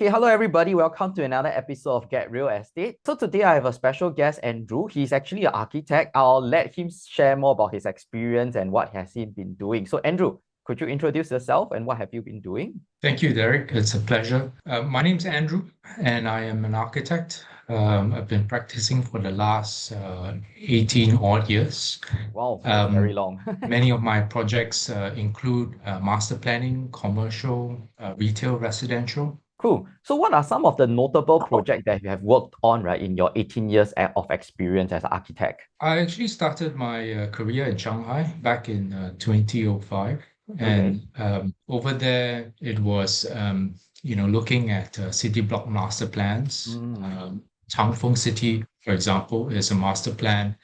Okay, hello everybody. Welcome to another episode of Get Real Estate. So today I have a special guest, Andrew. He's actually an architect. I'll let him share more about his experience and what has he been doing. So Andrew, could you introduce yourself and what have you been doing? Thank you, Derek. It's a pleasure. My name's Andrew, and I am an architect. I've been practicing for the last 18 odd years. Wow, that's very Um, long. Many of my projects include master planning, commercial, retail, residential. Cool. So what are some of the notable projects that you have worked on, right, in your 18 years of experience as an architect? I actually started my career in Shanghai back in 2005. Okay. And over there, it was, looking at city block master plans. Mm. Changfeng City, for example, is a master plan,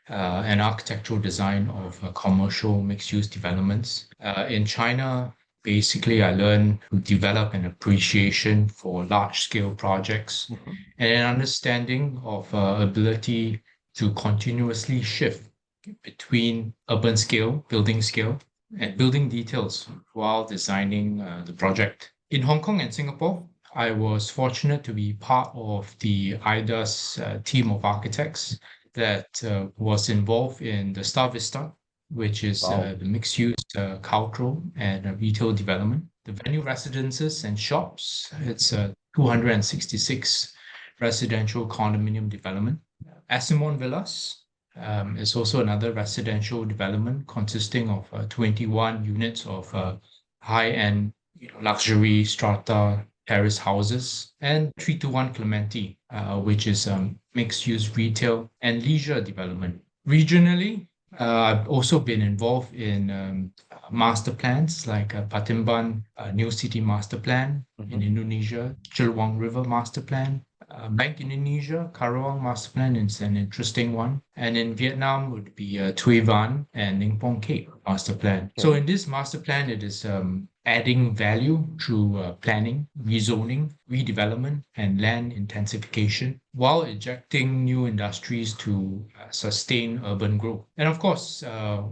an architectural design of commercial mixed-use developments. In China, basically, I learned to develop an appreciation for large-scale projects Mhm. and an understanding of ability to continuously shift between urban scale, building scale, and building details while designing the project. In Hong Kong and Singapore, I was fortunate to be part of the IDA's team of architects that was involved in the Star Vista, which is Wow. the mixed-use cultural and retail development. The venue residences and shops, it's a 266 residential condominium development. Asimon Villas is also another residential development consisting of 21 units of high-end luxury strata terrace houses, and 321 Clementi, which is mixed-use retail and leisure development. Regionally, I've also been involved in master plans like Patimban New City Master Plan in Mhm. Indonesia, Chilwang River Master Plan, Bank Indonesia, Karawang Master Plan is an interesting one. And in Vietnam would be Thuy Van and Ningpong Cape Master Plan. So Okay. in this master plan, it is adding value through planning, rezoning, redevelopment, and land intensification, while injecting new industries to sustain urban growth. And of course,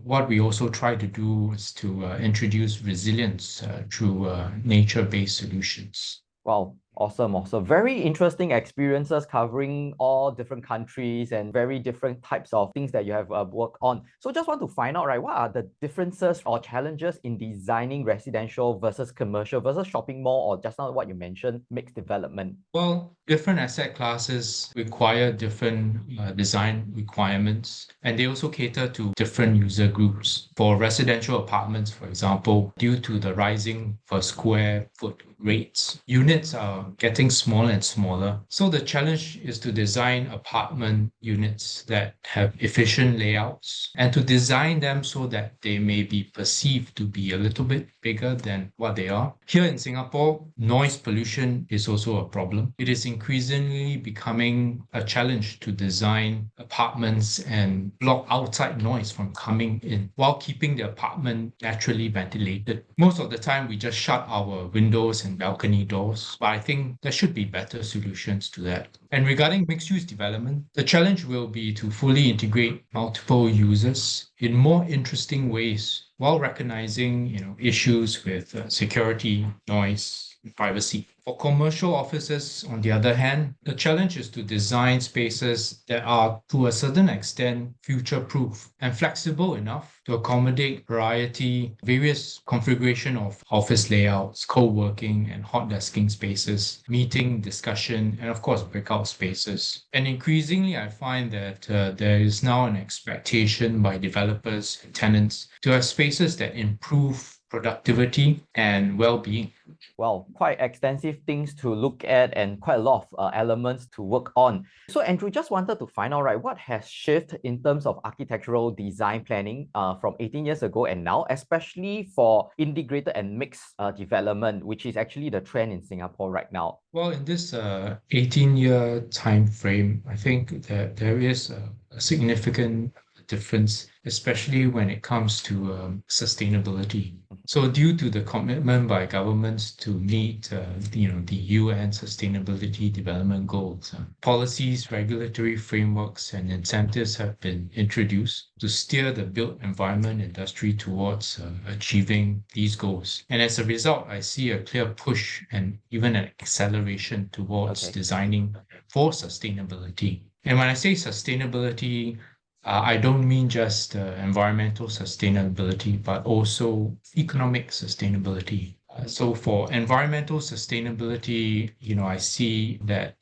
what we also try to do is to introduce resilience through nature-based solutions. Wow, awesome, awesome. Very interesting experiences covering all different countries and very different types of things that you have worked on. So just want to find out, right, what are the differences or challenges in designing residential versus commercial versus shopping mall or just now what you mentioned, mixed development? Well, different asset classes require different design requirements, and they also cater to different user groups. For residential apartments, for example, due to the rising per square foot rates, units are getting smaller and smaller. So the challenge is to design apartment units that have efficient layouts and to design them so that they may be perceived to be a little bit bigger than what they are. Here in Singapore, noise pollution is also a problem. It is increasingly becoming a challenge to design apartments and block outside noise from coming in while keeping the apartment naturally ventilated. Most of the time, we just shut our windows and balcony doors, but I think there should be better solutions to that. And regarding mixed-use development, the challenge will be to fully integrate multiple users in more interesting ways while recognizing, issues with security, noise, and privacy. For commercial offices, on the other hand, the challenge is to design spaces that are, to a certain extent, future-proof and flexible enough to accommodate variety, various configuration of office layouts, co-working and hot desking spaces, meeting, discussion, and of course, breakout spaces. And increasingly, I find that there is now an expectation by developers and tenants to have spaces that improve productivity and well-being. Well, quite extensive things to look at and quite a lot of elements to work on. So Andrew, just wanted to find out, right, what has shifted in terms of architectural design planning from 18 years ago and now, especially for integrated and mixed development, which is actually the trend in Singapore right now. Well, in this 18-year time frame, I think that there is a significant difference, especially when it comes to sustainability. So due to the commitment by governments to meet, the UN Sustainability Development Goals, policies, regulatory frameworks, and incentives have been introduced to steer the built environment industry towards achieving these goals. And as a result, I see a clear push and even an acceleration towards Okay. designing for sustainability. And when I say sustainability, I don't mean just environmental sustainability, but also economic sustainability. So for environmental sustainability, I see that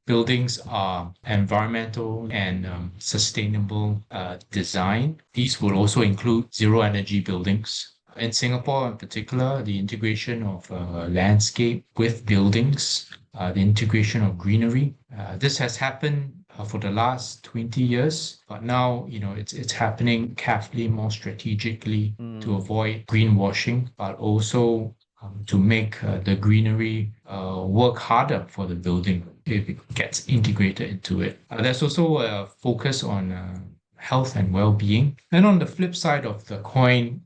buildings are environmental and sustainable design. These will also include zero energy buildings. In Singapore, in particular, the integration of landscape with buildings, the integration of greenery. This has happened for the last 20 years, but now, it's happening carefully, more strategically to avoid greenwashing, but also to make the greenery work harder for the building if it gets integrated into it. There's also a focus on health and well-being. And on the flip side of the coin,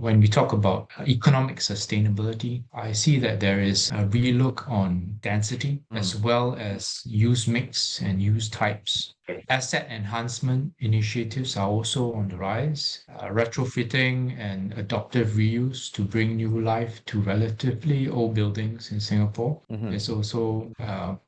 when we talk about economic sustainability, I see that there is a relook on density as well as use mix and use types. Asset enhancement initiatives are also on the rise. Retrofitting and adaptive reuse to bring new life to relatively old buildings in Singapore is also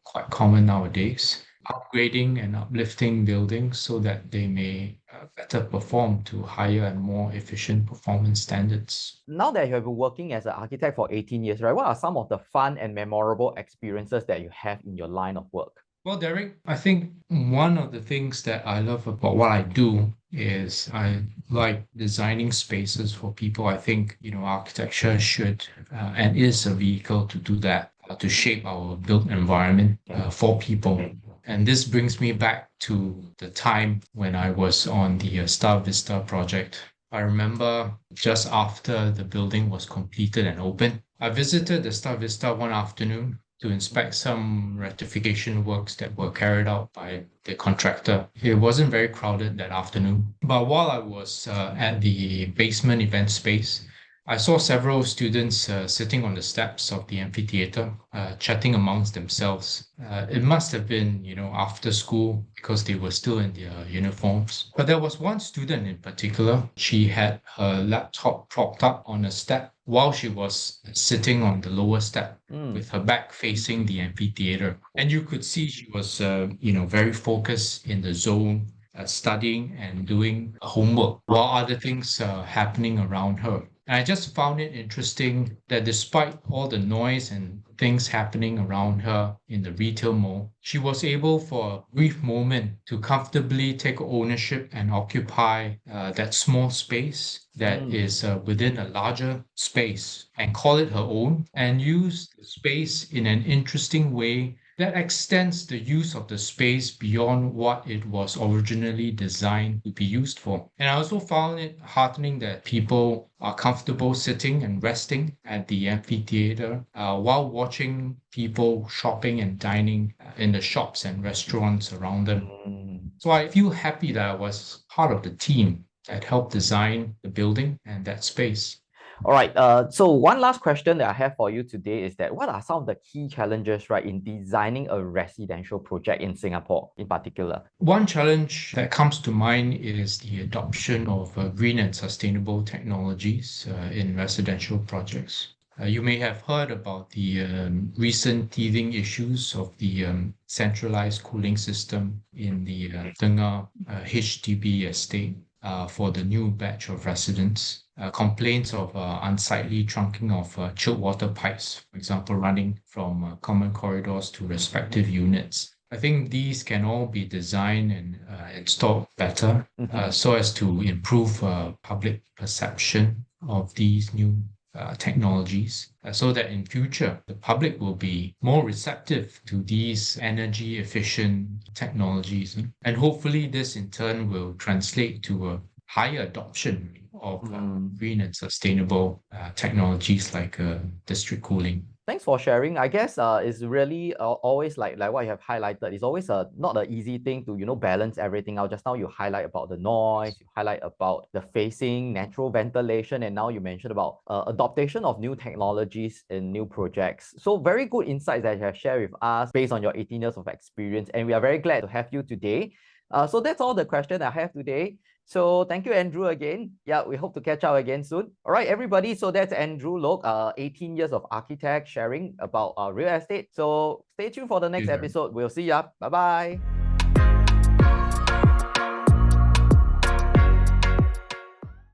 quite common nowadays. Upgrading and uplifting buildings so that they may better perform to higher and more efficient performance standards. Now that you have been working as an architect for 18 years, right, what are some of the fun and memorable experiences that you have in your line of work? Well, Derek, I think one of the things that I love about what I do is I like designing spaces for people. I think, architecture should and is a vehicle to do that, to shape our built environment for people. And this brings me back to the time when I was on the Star Vista project. I remember just after the building was completed and open, I visited the Star Vista one afternoon to inspect some rectification works that were carried out by the contractor. It wasn't very crowded that afternoon, but while I was at the basement event space, I saw several students sitting on the steps of the amphitheater, chatting amongst themselves. It must have been, after school because they were still in their uniforms. But there was one student in particular. She had her laptop propped up on a step while she was sitting on the lower step with her back facing the amphitheater. And you could see she was, very focused in the zone, studying and doing homework while other things are happening around her. And I just found it interesting that despite all the noise and things happening around her in the retail mall, she was able for a brief moment to comfortably take ownership and occupy that small space that is within a larger space and call it her own and use the space in an interesting way that extends the use of the space beyond what it was originally designed to be used for. And I also found it heartening that people are comfortable sitting and resting at the amphitheater while watching people shopping and dining in the shops and restaurants around them. So I feel happy that I was part of the team that helped design the building and that space. All right. So one last question that I have for you today is that what are some of the key challenges, right, in designing a residential project in Singapore in particular? One challenge that comes to mind is the adoption of green and sustainable technologies in residential projects. You may have heard about the recent teething issues of the centralized cooling system in the Tengah HDB estate for the new batch of residents. Complaints of unsightly trunking of chilled water pipes, for example, running from common corridors to respective units. I think these can all be designed and installed better so as to improve public perception of these new technologies so that in future the public will be more receptive to these energy efficient technologies. And hopefully this in turn will translate to a higher adoption of green and sustainable technologies like district cooling. Thanks for sharing. I guess it's really always like what you have highlighted. It's always not an easy thing to balance everything out. Just now you highlight about the noise, you highlight about the facing, natural ventilation, and now you mentioned about adaptation of new technologies in new projects. So very good insights that you have shared with us based on your 18 years of experience, and we are very glad to have you today. So that's all the questions I have today. So thank you, Andrew, again. Yeah, we hope to catch up again soon. All right, everybody. So that's Andrew Loke, 18 years of architect sharing about real estate. So stay tuned for the next episode. We'll see ya. Bye-bye.